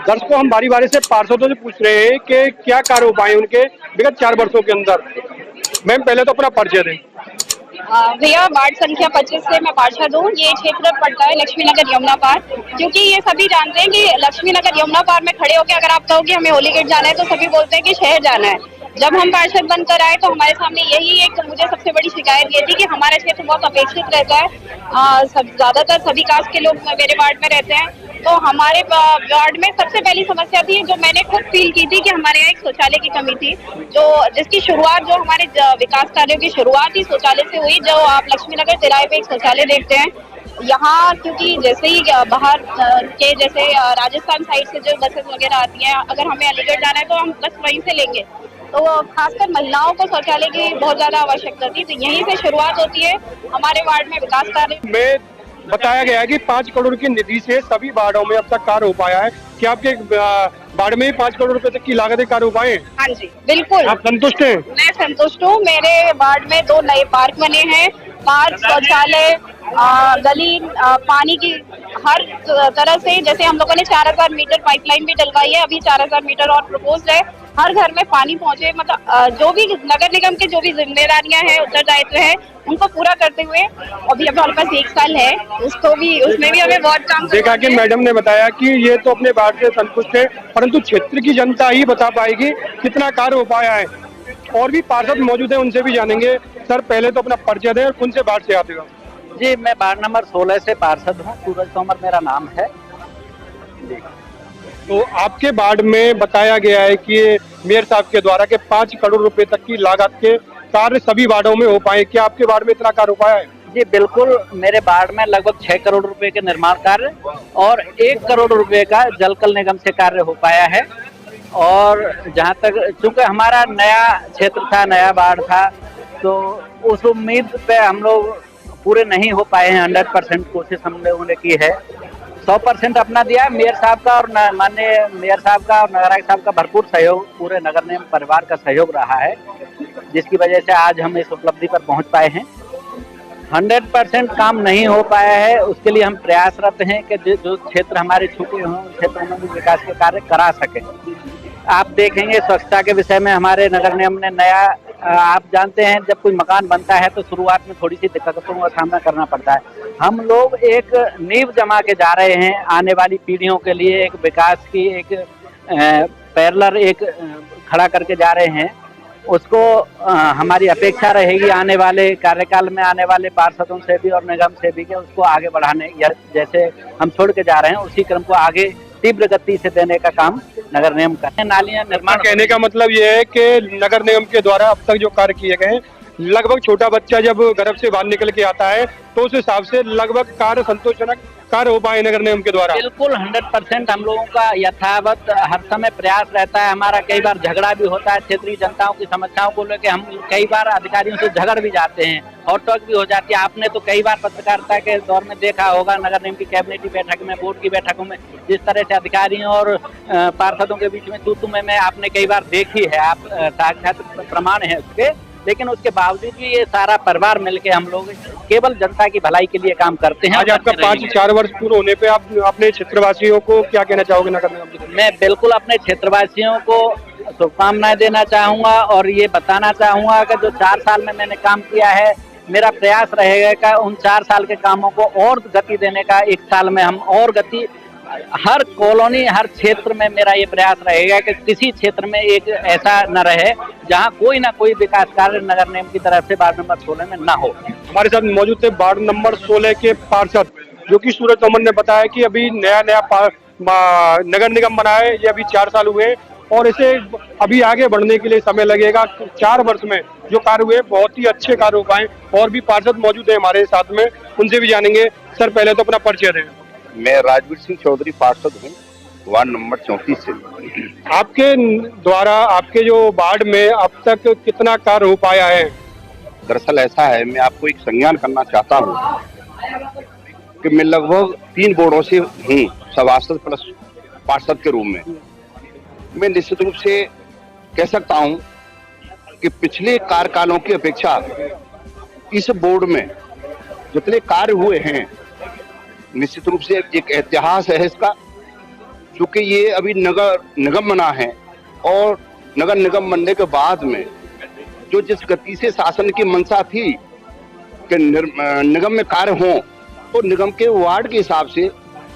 दर्शकों, हम बारी बारी से पार्षदों से पूछ रहे हैं कि क्या कार्य हो पाए उनके विगत 4 वर्षों के अंदर। मैम, पहले तो अपना परिचय दें। भैया, वार्ड संख्या 25 से मैं पार्षद हूँ। ये क्षेत्र पड़ता है लक्ष्मी नगर यमुना पार। क्योंकि ये सभी जानते हैं कि लक्ष्मी नगर यमुना पार में खड़े होकर अगर आप कहो कि हमें होली गेट जाना है तो सभी बोलते हैं कि शहर जाना है। जब हम पार्षद बनकर आए तो हमारे सामने यही एक मुझे सबसे बड़ी शिकायत ये थी कि हमारा क्षेत्र बहुत अपेक्षित रहता है। ज्यादातर सभी कास्ट के लोग मेरे वार्ड में रहते हैं। तो हमारे वार्ड में सबसे पहली समस्या थी जो मैंने खुद फील की थी कि हमारे यहाँ एक शौचालय की कमी थी, जो जिसकी शुरुआत जो हमारे विकास कार्यों की शुरुआत ही शौचालय से हुई। जो आप लक्ष्मी नगर तिराहे पे एक शौचालय देखते हैं यहाँ, क्योंकि जैसे ही बाहर के जैसे राजस्थान साइड से जो बसेस वगैरह आती हैं, अगर हमें अलीगढ़ जाना है तो हम बस वहीं से लेंगे। तो खासकर महिलाओं को शौचालय की बहुत ज्यादा आवश्यकता थी, तो यहीं से शुरुआत होती है हमारे वार्ड में विकास कार्य में बताया गया है कि 5 करोड़ की निधि से सभी वार्डों में अब तक कार्य हो पाया है। क्या आपके वार्ड में ही 5 करोड़ रुपए तक की लागत के कार्य हो पाए? हाँ जी, बिल्कुल। आप संतुष्ट हैं? मैं संतुष्ट हूँ। मेरे वार्ड में 2 नए पार्क बने हैं, पार्क, शौचालय, गली, पानी की हर तरह से। जैसे हम लोगों ने 4000 मीटर पाइपलाइन भी डलवाई है, अभी 4000 मीटर और प्रपोज है। हर घर में पानी पहुंचे, मतलब जो भी नगर निगम की जो भी जिम्मेदारियां हैं, उत्तरदायित्व है, उनको पूरा करते हुए। अभी हमारे पास 1 साल है, उसमें भी हमें बहुत काम देखा कि मैडम ने बताया कि ये तो अपने वार्ड से संतुष्ट है, परंतु क्षेत्र की जनता ही बता पाएगी कितना कार्य हो पाया है। और भी पार्षद मौजूद है, उनसे भी जानेंगे। सर, पहले तो अपना परिचय दें और कौन से वार्ड से आते हो? जी, मैं वार्ड नंबर 16 से पार्षद हूँ। सूरज तोमर मेरा नाम है जी। तो आपके वार्ड में बताया गया है कि मेयर साहब के द्वारा के 5 करोड़ रुपए तक की लागत के कार्य सभी वार्डों में हो पाए। क्या आपके वार्ड में इतना कार्य हो पाया है? जी बिल्कुल, मेरे वार्ड में लगभग 6 करोड़ रुपए के निर्माण कार्य और 1 करोड़ रुपए का जलकल निगम से कार्य हो पाया है। और जहाँ तक, चूंकि हमारा नया क्षेत्र था, नया वार्ड था, तो उस उम्मीद पे हम लोग पूरे नहीं हो पाए हैं। 100% कोशिश हम लोगों ने की है। 100% अपना दिया मेयर साहब का और माननीय मेयर साहब का और नगर आयुक्त साहब का भरपूर सहयोग, पूरे नगर निगम परिवार का सहयोग रहा है, जिसकी वजह से आज हम इस उपलब्धि पर पहुंच पाए हैं। 100% काम नहीं हो पाया है, उसके लिए हम प्रयासरत हैं कि जो क्षेत्र हमारे छूटे हों उन क्षेत्रों में भी विकास के कार्य करा सकें। आप देखेंगे स्वच्छता के विषय में हमारे नगर निगम ने नया, आप जानते हैं जब कोई मकान बनता है तो शुरुआत में थोड़ी सी दिक्कतों का सामना करना पड़ता है। हम लोग एक नींव जमा के जा रहे हैं आने वाली पीढ़ियों के लिए, एक विकास की एक पैरेलल एक खड़ा करके जा रहे हैं। उसको हमारी अपेक्षा रहेगी आने वाले कार्यकाल में आने वाले पार्षदों से भी और निगम से भी कि उसको आगे बढ़ाने, जैसे हम छोड़ के जा रहे हैं उसी क्रम को आगे तीव्र गति से देने का काम नगर निगम करते हैं। नालियां निर्माण, कहने का मतलब ये है कि नगर निगम के द्वारा अब तक जो कार्य किए गए हैं, लगभग छोटा बच्चा जब गर्भ से बाहर निकल के आता है तो उस हिसाब से लगभग कार्य संतोषजनक कार्य हो पाए नगर निगम के द्वारा। बिल्कुल 100% हम लोगों का यथावत हर समय प्रयास रहता है। हमारा कई बार झगड़ा भी होता है क्षेत्रीय जनताओं की समस्याओं को लेकर। हम कई बार अधिकारियों से झगड़ भी जाते हैं और टॉक भी हो जाती है। आपने तो कई बार पत्रकारिता के दौर में देखा होगा, नगर निगम की कैबिनेट की बैठक में, बोर्ड की बैठकों में, जिस तरह से अधिकारियों और पार्षदों के बीच में तू में आपने कई बार देखी है। आप साक्षात प्रमाण है उसके। लेकिन उसके बावजूद भी ये सारा परिवार मिलके हम लोग केवल जनता की भलाई के लिए काम करते हैं। आज आपका 4 वर्ष पूर्ण होने पे आप अपने क्षेत्रवासियों को क्या कहना चाहोगे नगर निगम? मैं बिल्कुल अपने क्षेत्रवासियों को शुभकामनाएं देना चाहूँगा और ये बताना चाहूँगा कि जो 4 साल में मैंने काम किया है, मेरा प्रयास रहेगा कि उन 4 साल के कामों को और गति देने का 1 साल में हम और गति, हर कॉलोनी, हर क्षेत्र में मेरा ये प्रयास रहेगा कि किसी क्षेत्र में एक ऐसा न रहे जहां कोई ना कोई विकास कार्य नगर निगम की तरफ से वार्ड नंबर 16 में ना हो। हमारे साथ मौजूद थे वार्ड नंबर 16 के पार्षद, जो कि सूरज तोमर ने बताया कि अभी नया नगर निगम बना है, ये अभी 4 साल हुए और इसे अभी आगे बढ़ने के लिए समय लगेगा। 4 वर्ष में जो कार्य हुए बहुत ही अच्छे कार्य हो पाए। और भी पार्षद मौजूद है हमारे साथ में, उनसे भी जानेंगे। सर, पहले तो अपना परिचय दें। मैं राजवीर सिंह चौधरी पार्षद हूँ, वार्ड नंबर 34 से। आपके द्वारा आपके जो वार्ड में अब तक कितना कार्य हो पाया है? दरअसल ऐसा है, मैं आपको एक संज्ञान करना चाहता हूँ कि मैं लगभग 3 बोर्डों से हूँ, सभासद प्लस पार्षद के रूप में। मैं निश्चित रूप से कह सकता हूँ कि पिछले कार्यकालों की अपेक्षा इस बोर्ड में जितने कार्य हुए हैं, निश्चित रूप से एक इतिहास है इसका। चूंकि ये अभी नगर निगम बना है और नगर निगम बनने के बाद में जो जिस गति से शासन की मंशा थी कि निगम में कार्य हों, तो निगम के वार्ड के हिसाब से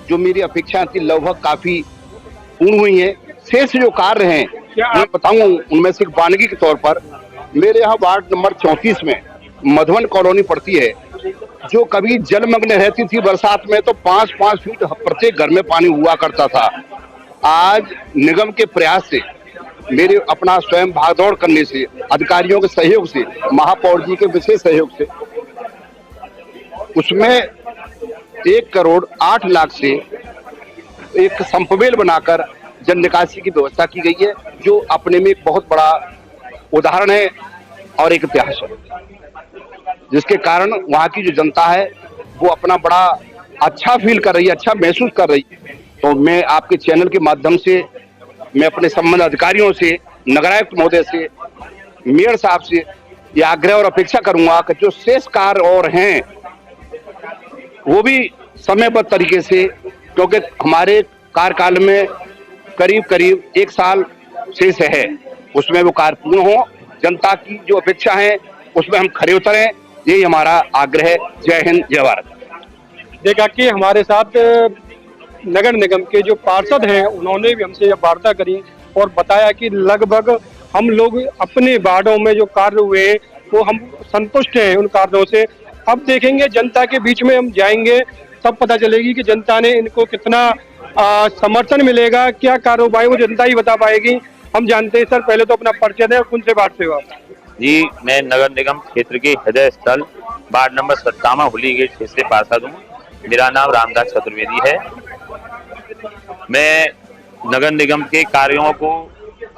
जो मेरी अपेक्षाएं थी लगभग काफी पूर्ण हुई है। शेष जो कार्य हैं मैं बताऊं उनमें से एक वानगी के तौर पर मेरे यहाँ वार्ड नंबर 34 में मधुवन कॉलोनी पड़ती है, जो कभी जलमग्न रहती थी बरसात में, तो 5-5 फीट प्रत्येक घर में पानी हुआ करता था। आज निगम के प्रयास से, मेरे अपना स्वयं भागदौड़ करने से, अधिकारियों के सहयोग से, महापौर जी के विशेष सहयोग से, उसमें 1 करोड़ 8 लाख से एक संपवेल बनाकर जल निकासी की व्यवस्था की गई है, जो अपने में एक बहुत बड़ा उदाहरण है और एक इतिहास है, जिसके कारण वहाँ की जो जनता है वो अपना बड़ा अच्छा फील कर रही है, अच्छा महसूस कर रही है। तो मैं आपके चैनल के माध्यम से मैं अपने संबंधित अधिकारियों से, नगरायुक्त महोदय से, मेयर साहब से ये आग्रह और अपेक्षा करूंगा कि जो शेष कार्य और हैं वो भी समयबद्ध तरीके से, क्योंकि हमारे कार्यकाल में करीब 1 साल शेष है, उसमें वो कार्य पूर्ण हो, जनता की जो अपेक्षा है उसमें हम खरे उतरें, यही हमारा आग्रह है। जय हिंद, जय भारत। देखा कि हमारे साथ नगर निगम के जो पार्षद हैं उन्होंने भी हमसे वार्ता करी और बताया कि लगभग हम लोग अपने वार्डों में जो कार्य हुए वो हम संतुष्ट हैं उन कार्यों से। अब देखेंगे, जनता के बीच में हम जाएंगे तब पता चलेगी कि जनता ने इनको कितना समर्थन मिलेगा, क्या कार्रवाई वो जनता ही बता पाएगी। हम जानते हैं सर, पहले तो अपना परिचय दें और कौन से वार्ड से हो? जी, मैं नगर निगम क्षेत्र के हृदय स्थल वार्ड नंबर 57 होली गेट 6 से पार्षद हूँ। मेरा नाम रामदास चतुर्वेदी है। मैं नगर निगम के कार्यों को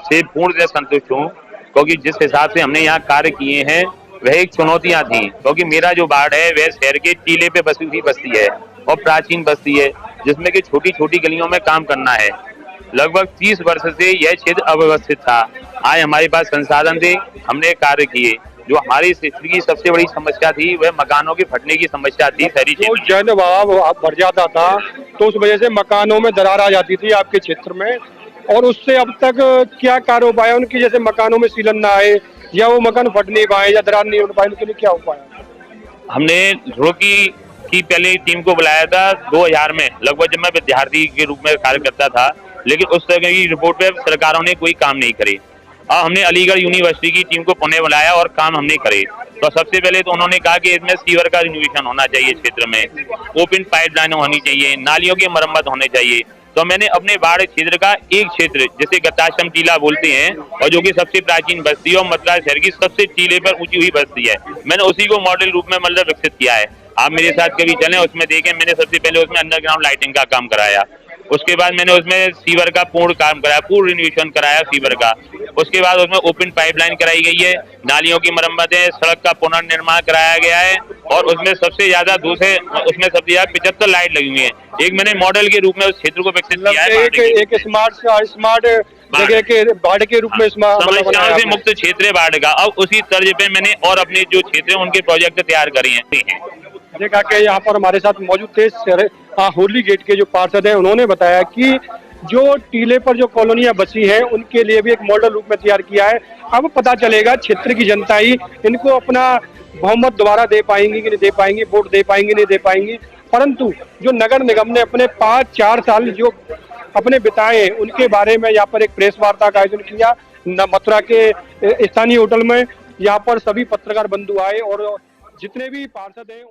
से पूर्णतः संतुष्ट हूँ, क्योंकि जिस हिसाब से हमने यहाँ कार्य किए हैं वह एक चुनौतियाँ थी, क्योंकि मेरा जो वार्ड है वह शहर के टीले पे बसी हुई बस्ती है और प्राचीन बस्ती है, जिसमें कि छोटी छोटी गलियों में काम करना है। लगभग 30 वर्ष से यह क्षेत्र अव्यवस्थित था। आज हमारे पास संसाधन थे, हमने कार्य किए। जो हमारी क्षेत्र की सबसे बड़ी समस्या थी वह मकानों के फटने की समस्या थी। शहरी क्षेत्र जन भाव बढ़ जाता था तो उस वजह से मकानों में दरार आ जाती थी आपके क्षेत्र में, और उससे अब तक क्या कार्रवाई उनकी, जैसे मकानों में सीलन ना आए या वो मकान फट नहीं पाए या दरार नहीं उठ पाए, उनके लिए क्या उपाय? हमने रुड़की की पहले टीम को बुलाया था 2000 में, लगभग जब मैं विद्यार्थी के रूप में कार्य करता था, लेकिन उस तरह की रिपोर्ट पे सरकारों ने कोई काम नहीं करे। अब हमने अलीगढ़ यूनिवर्सिटी की टीम को पुणे बुलाया और काम हमने करे। तो सबसे पहले तो उन्होंने कहा कि इसमें सीवर का रिनोवेशन होना चाहिए, क्षेत्र में ओपन पाइपलाइन होनी चाहिए, नालियों की मरम्मत होने चाहिए। तो मैंने अपने वार्ड क्षेत्र का एक क्षेत्र जिसे गताश्रम टीला बोलते हैं और जो कि सबसे प्राचीन बस्ती और मथुरा शहर की सबसे टीले पर ऊंची हुई बस्ती है, मैंने उसी को मॉडल रूप में मतलब विकसित किया है। आप मेरे साथ कभी चलें, उसमें देखें, मैंने सबसे पहले उसमें अंडरग्राउंड लाइटिंग का काम कराया। उसके बाद मैंने उसमें सीवर का पूर्ण काम कराया, पूर्ण रिनोवेशन कराया सीवर का। उसके बाद उसमें ओपन पाइपलाइन कराई गई है, नालियों की मरम्मत है, सड़क का पुनर्निर्माण कराया गया है और उसमें सबसे ज्यादा 75 लाइट लगी हुई है। एक मैंने मॉडल के रूप में उस क्षेत्र को विकसित किया है। एक स्मार्ट जगह के वार्ड के रूप में समस्याओं से मुक्त क्षेत्र वार्ड का। अब उसी तर्ज पे मैंने और अपने जो क्षेत्र है उनके प्रोजेक्ट तैयार करे हैं। देखा कि यहाँ पर हमारे साथ मौजूद थे होली गेट के जो पार्षद हैं, उन्होंने बताया कि जो टीले पर जो कॉलोनियां बसी हैं उनके लिए भी एक मॉडल रूप में तैयार किया है। अब पता चलेगा क्षेत्र की जनता ही इनको अपना बहुमत दोबारा दे पाएंगी कि नहीं दे पाएंगी, वोट दे पाएंगी नहीं दे पाएंगी। परंतु जो नगर निगम ने अपने 5-4 साल जो अपने बिताए उनके बारे में यहाँ पर एक प्रेस वार्ता का आयोजन किया मथुरा के स्थानीय होटल में। यहाँ पर सभी पत्रकार बंधु आए और जितने भी पार्षद हैं